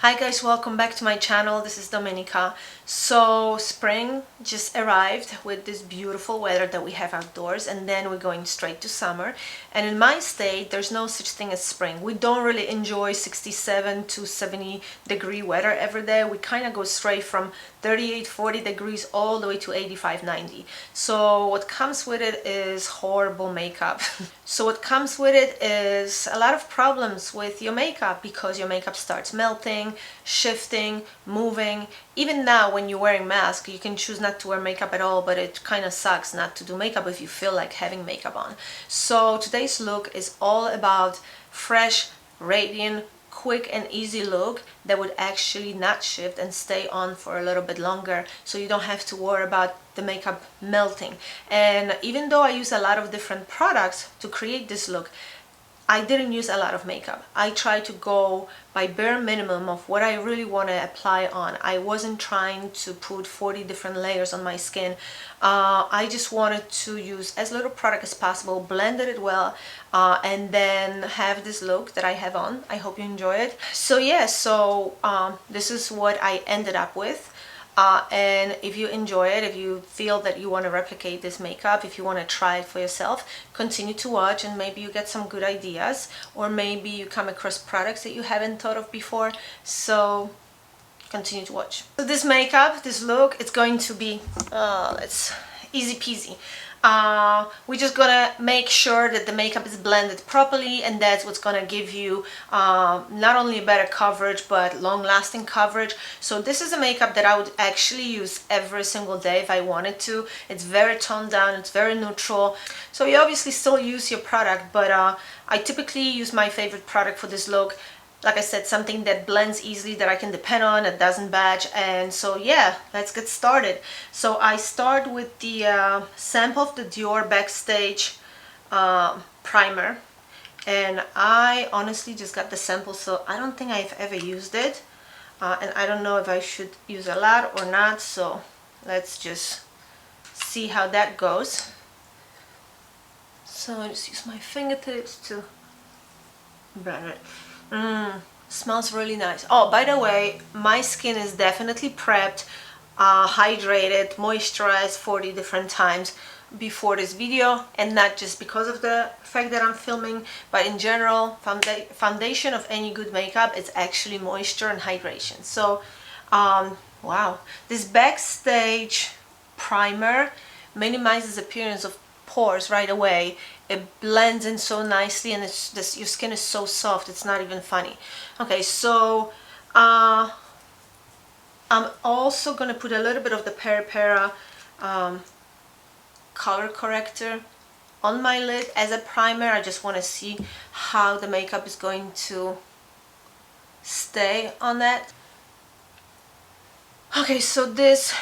Hi guys, welcome back to my channel. This is Domenica. So spring just arrived with this beautiful weather that we have outdoors, and then we're going straight to summer. And in my state there's no such thing as spring. We don't really enjoy 67 to 70 degree weather every day. We kind of go straight from 38-40 degrees all the way to 85-90. So what comes with it is horrible makeup. So what comes with it is a lot of problems with your makeup because your makeup starts melting, shifting, moving. Even now when you're wearing mask, you can choose not to wear makeup at all, but it kind of sucks not to do makeup if you feel like having makeup on. So today's look is all about fresh, radiant, quick and easy look that would actually not shift and stay on for a little bit longer, so you don't have to worry about the makeup melting. And even though I use a lot of different products to create this look, I didn't use a lot of makeup. I tried to go by bare minimum of what I really want to apply on. I wasn't trying to put 40 different layers on my skin. I just wanted to use as little product as possible, blended it well, and then have this look that I have on. I hope you enjoy it. So yeah, this is what I ended up with. And if you enjoy it, if you feel that you want to replicate this makeup, if you want to try it for yourself, continue to watch and maybe you get some good ideas, or maybe you come across products that you haven't thought of before. So continue to watch. So this makeup, this look, it's going to be it's easy peasy. We're just gonna make sure that the makeup is blended properly, and that's what's gonna give you not only better coverage but long-lasting coverage. So this is a makeup that I would actually use every single day if I wanted to. It's very toned down, it's very neutral. So you obviously still use your product, but I typically use my favorite product for this look. Like I said, something that blends easily, that I can depend on, that doesn't batch. And so yeah, let's get started. So I start with the sample of the Dior Backstage Primer. And I honestly just got the sample, so I don't think I've ever used it. And I don't know if I should use a lot or not. So let's just see how that goes. So I just use my fingertips to blend it. Smells really nice. Oh, by the way, my skin is definitely prepped, hydrated, moisturized 40 different times before this video, and not just because of the fact that I'm filming, but in general, foundation of any good makeup is actually moisture and hydration. So wow, this Backstage Primer minimizes appearance of pores right away. It blends in so nicely, and your skin is so soft, it's not even funny. Okay, so I'm also gonna put a little bit of the Peri color corrector on my lid as a primer. I just want to see how the makeup is going to stay on that. Okay, so this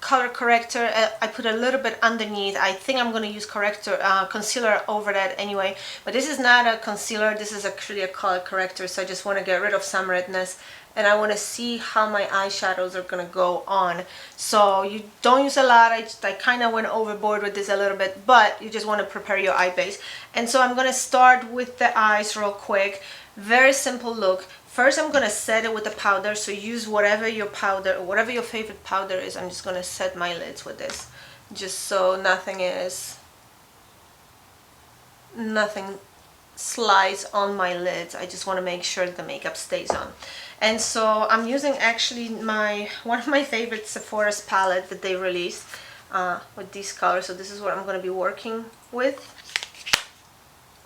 color corrector, I put a little bit underneath. I think I'm going to use concealer over that anyway, but this is not a concealer, this is actually a color corrector. So I just want to get rid of some redness, and I want to see how my eyeshadows are going to go on. So you don't use a lot. I kind of went overboard with this a little bit, but you just want to prepare your eye base. And so I'm going to start with the eyes real quick. Very simple look. First, I'm gonna set it with a powder, so use whatever your powder, whatever your favorite powder is. I'm just gonna set my lids with this, just so nothing slides on my lids. I just want to make sure that the makeup stays on. And so I'm using actually one of my favorite Sephora's palette that they released with these colors. So this is what I'm gonna be working with.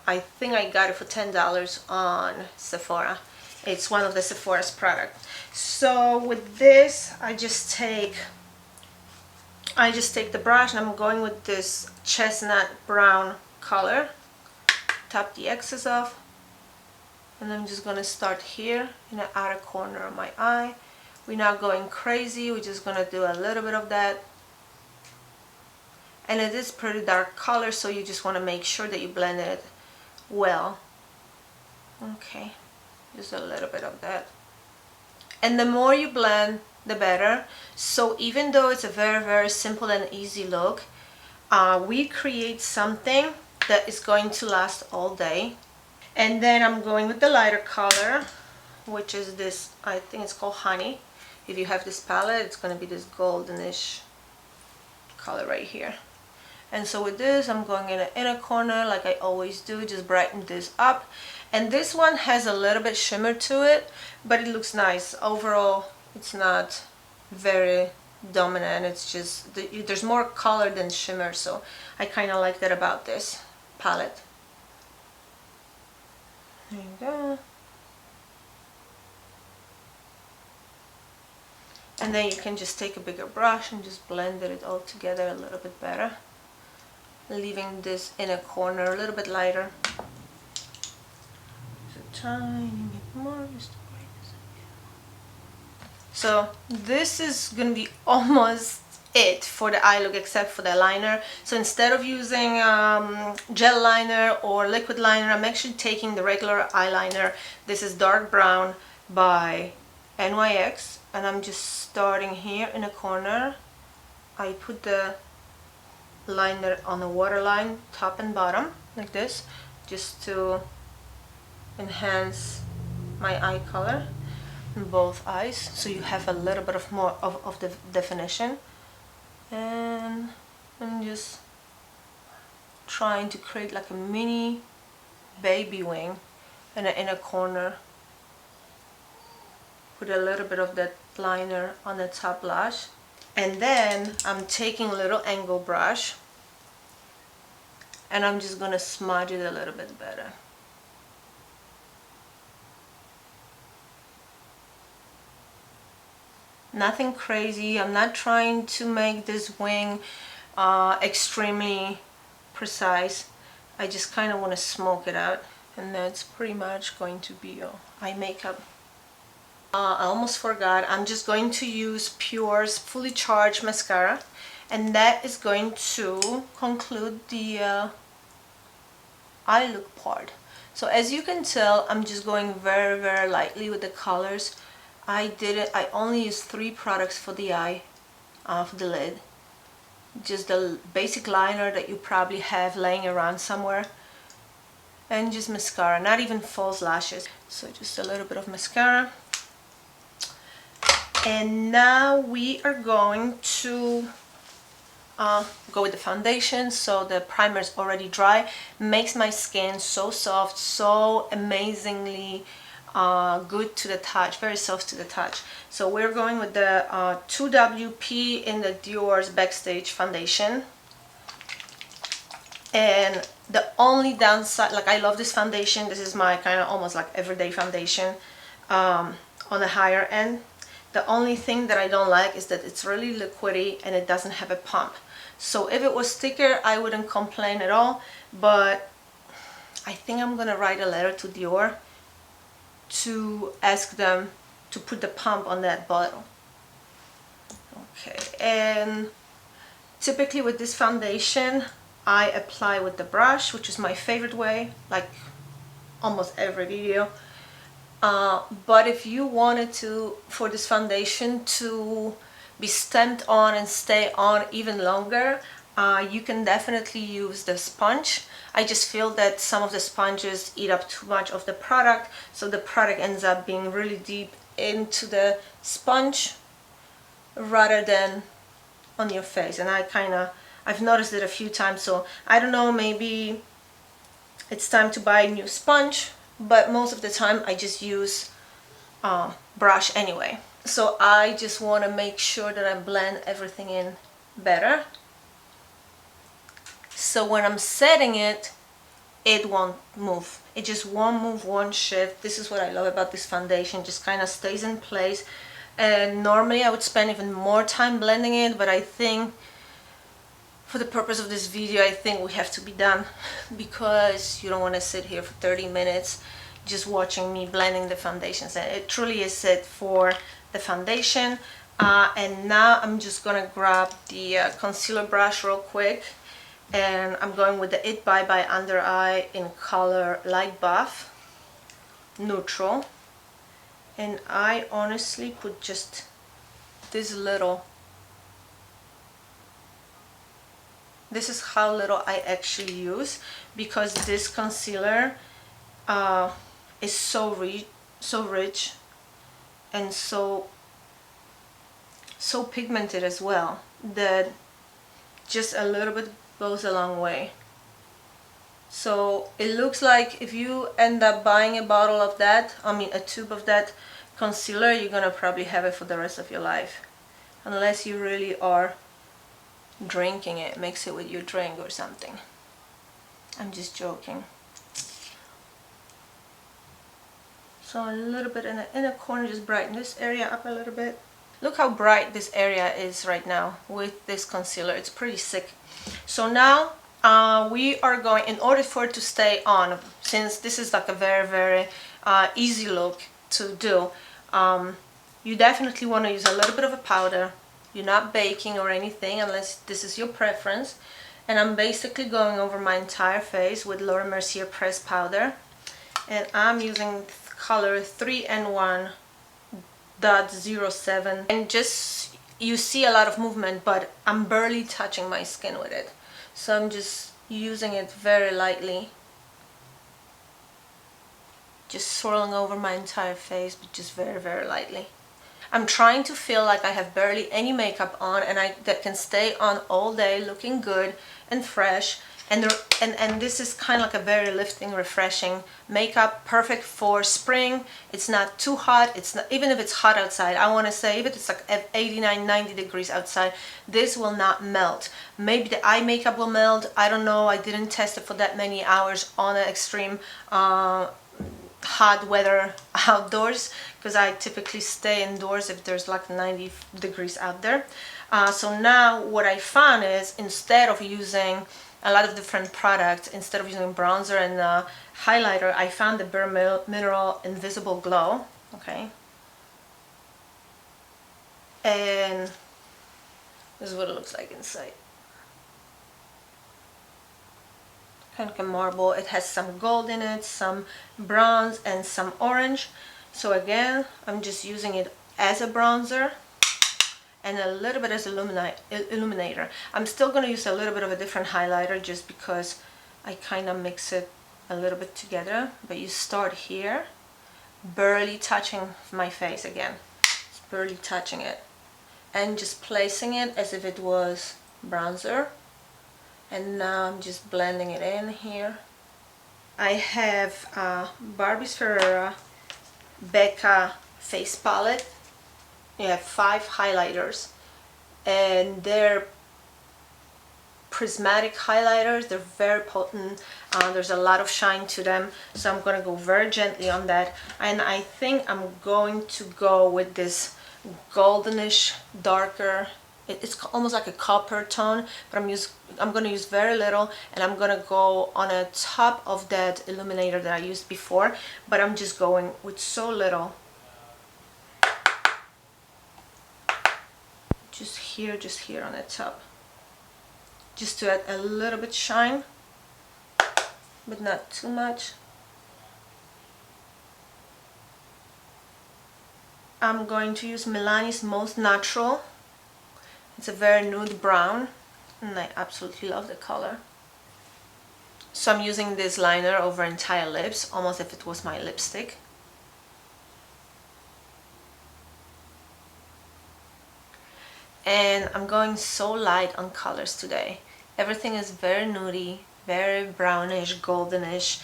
I think I got it for $10 on Sephora. It's one of the Sephora's product. So with this, I just take the brush, and I'm going with this chestnut brown color. Tap the excess off, and I'm just gonna start here in the outer corner of my eye. We're not going crazy, we're just gonna do a little bit of that. And it is pretty dark color, so you just want to make sure that you blend it well. Okay. Just a little bit of that, and the more you blend the better. So even though it's a very simple and easy look, we create something that is going to last all day. And then I'm going with the lighter color, which is this, I think it's called Honey. If you have this palette, it's going to be this goldenish color right here. And so with this, I'm going in the inner corner like I always do, just brighten this up. And this one has a little bit shimmer to it, but it looks nice. Overall, it's not very dominant. It's just, there's more color than shimmer, so I kind of like that about this palette. There you go. And then you can just take a bigger brush and just blend it all together a little bit better, leaving this inner corner a little bit lighter. Just a tiny bit more, just to brighten this up. So this is gonna be almost it for the eye look, except for the liner. So instead of using gel liner or liquid liner, I'm actually taking the regular eyeliner. This is dark brown by NYX, and I'm just starting here in a corner. I put the liner on the waterline, top and bottom, like this, just to enhance my eye color in both eyes, so you have a little bit of more of the definition. And I'm just trying to create like a mini baby wing in the inner corner. Put a little bit of that liner on the top lash, and then I'm taking a little angle brush and I'm just gonna smudge it a little bit better. Nothing crazy. I'm not trying to make this wing extremely precise. I just kind of want to smoke it out, and that's pretty much going to be your eye makeup. I almost forgot, I'm just going to use Pure's Fully Charged mascara, and that is going to conclude the eye look part. So as you can tell, I'm just going very, very lightly with the colors. I only used 3 products for the eye, for the lid. Just the basic liner that you probably have laying around somewhere, and just mascara, not even false lashes. So just a little bit of mascara. And now we are going to go with the foundation. So the primer is already dry, makes my skin so soft, so amazingly good to the touch, very soft to the touch. So we're going with the 2WP in the Dior's Backstage foundation. And the only downside, like, I love this foundation. This is my kind of almost like everyday foundation on the higher end. The only thing that I don't like is that it's really liquidy and it doesn't have a pump. So if it was thicker, I wouldn't complain at all, but I think I'm gonna write a letter to Dior to ask them to put the pump on that bottle. Okay, and typically with this foundation, I apply with the brush, which is my favorite way, like almost every video. But if you wanted to, for this foundation to be stamped on and stay on even longer, you can definitely use the sponge. I just feel that some of the sponges eat up too much of the product, so the product ends up being really deep into the sponge rather than on your face. And I've noticed it a few times, so I don't know, maybe it's time to buy a new sponge. But most of the time I just use brush anyway. So I just want to make sure that I blend everything in better. So when I'm setting it, it won't move. It just won't move, won't shift. This is what I love about this foundation, just kind of stays in place. And normally I would spend even more time blending it, but I think for the purpose of this video, I think we have to be done, because you don't want to sit here for 30 minutes just watching me blending the foundations. And it truly is it for the foundation. And now I'm just gonna grab the concealer brush real quick, and I'm going with the It by Under Eye in color Light Buff Neutral. And I honestly put just this little. This is how little I actually use, because this concealer is so rich and so pigmented as well that just a little bit goes a long way. So it looks like if you end up buying a bottle of that, I mean a tube of that concealer, you're gonna probably have it for the rest of your life, unless you really are drinking it, mix it with your drink or something. I'm just joking. So a little bit in the inner corner, just brighten this area up a little bit. Look how bright this area is right now with this concealer. It's pretty sick. So now we are going, in order for it to stay on, since this is like a very easy look to do, you definitely want to use a little bit of a powder. You're not baking or anything unless this is your preference. And I'm basically going over my entire face with Laura Mercier pressed powder, and I'm using color 3N1 .07, and just, you see a lot of movement, but I'm barely touching my skin with it, so I'm just using it very lightly, just swirling over my entire face, but just very lightly. I'm trying to feel like I have barely any makeup on, and that can stay on all day looking good and fresh, and this is kind of like a very lifting, refreshing makeup, perfect for spring. It's not too hot. It's not, even if it's hot outside, I want to say, even if it's like 89, 90 degrees outside, this will not melt. Maybe the eye makeup will melt, I don't know. I didn't test it for that many hours on an extreme hot weather outdoors, because I typically stay indoors if there's like 90 degrees out there. So now what I found is, instead of using a lot of different products, instead of using bronzer and highlighter, I found the Bare Mineral Invisible Glow. Okay, and this is what it looks like inside. Kind of like a marble. It has some gold in it, some bronze, and some orange. So again, I'm just using it as a bronzer and a little bit as illuminator. I'm still going to use a little bit of a different highlighter just because I kind of mix it a little bit together. But you start here, barely touching my face again, just barely touching it, and just placing it as if it was bronzer. And now I'm just blending it in here. I have Barbie's Ferreira Becca face palette. You have 5 highlighters, and they're prismatic highlighters. They're very potent. There's a lot of shine to them, so I'm gonna go very gently on that. And I think I'm going to go with this goldenish, darker, it's almost like a copper tone, but I'm gonna use very little, and I'm gonna go on a top of that illuminator that I used before, but I'm just going with so little. Just here on the top, just to add a little bit shine, but not too much. I'm going to use Millani's Most Natural. It's a very nude brown, and I absolutely love the color. So I'm using this liner over entire lips, almost if it was my lipstick. And I'm going so light on colors today. Everything is very nudie, very brownish, goldenish.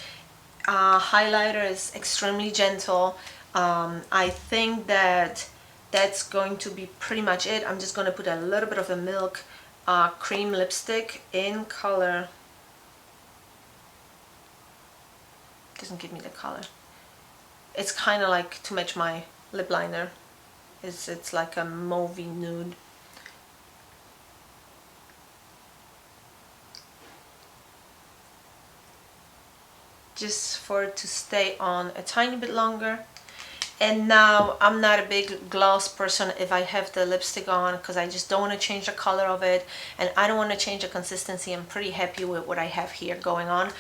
Highlighter is extremely gentle. I think that's going to be pretty much it. I'm just going to put a little bit of a milk cream lipstick in color. Doesn't give me the color. It's kind of like to match my lip liner. It's like a mauvey nude. Just for it to stay on a tiny bit longer. And now I'm not a big gloss person if I have the lipstick on, because I just don't want to change the color of it, and I don't want to change the consistency. I'm pretty happy with what I have here going on.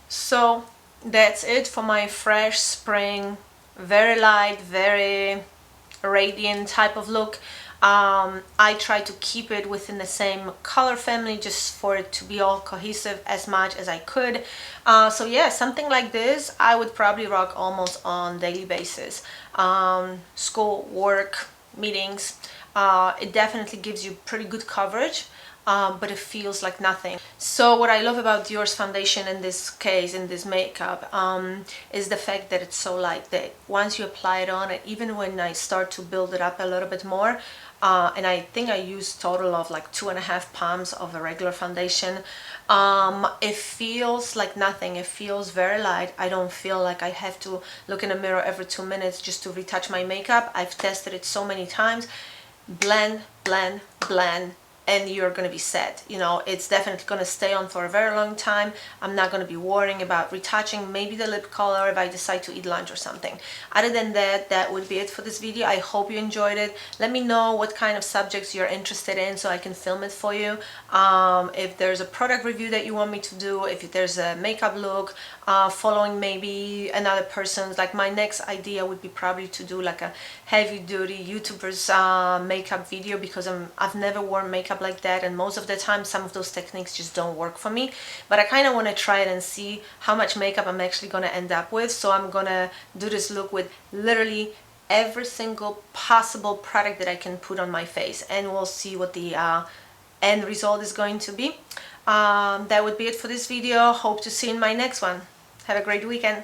So that's it for my fresh spring, very light, very radiant type of look. I try to keep it within the same color family just for it to be all cohesive as much as I could. So yeah, something like this I would probably rock almost on daily basis. School, work, meetings. It definitely gives you pretty good coverage. But it feels like nothing. So what I love about Dior's foundation in this case, in this makeup, is the fact that it's so light, that once you apply it on, and even when I start to build it up a little bit more, and I think I used total of like 2.5 pumps of a regular foundation, it feels like nothing. It feels very light. I don't feel like I have to look in a mirror every 2 minutes just to retouch my makeup. I've tested it so many times. Blend, blend, blend, and you're going to be set. You know, it's definitely going to stay on for a very long time. I'm not going to be worrying about retouching maybe the lip color if I decide to eat lunch or something. Other than that, that would be it for this video. I hope you enjoyed it. Let me know what kind of subjects you're interested in so I can film it for you. If there's a product review that you want me to do, if there's a makeup look, following maybe another person's, like my next idea would be probably to do like a heavy duty YouTuber's makeup video, because I've never worn makeup like that, and most of the time some of those techniques just don't work for me. But I kind of want to try it and see how much makeup I'm actually going to end up with. So I'm going to do this look with literally every single possible product that I can put on my face, and we'll see what the end result is going to be. That would be it for this video. Hope to see you in my next one. Have a great weekend.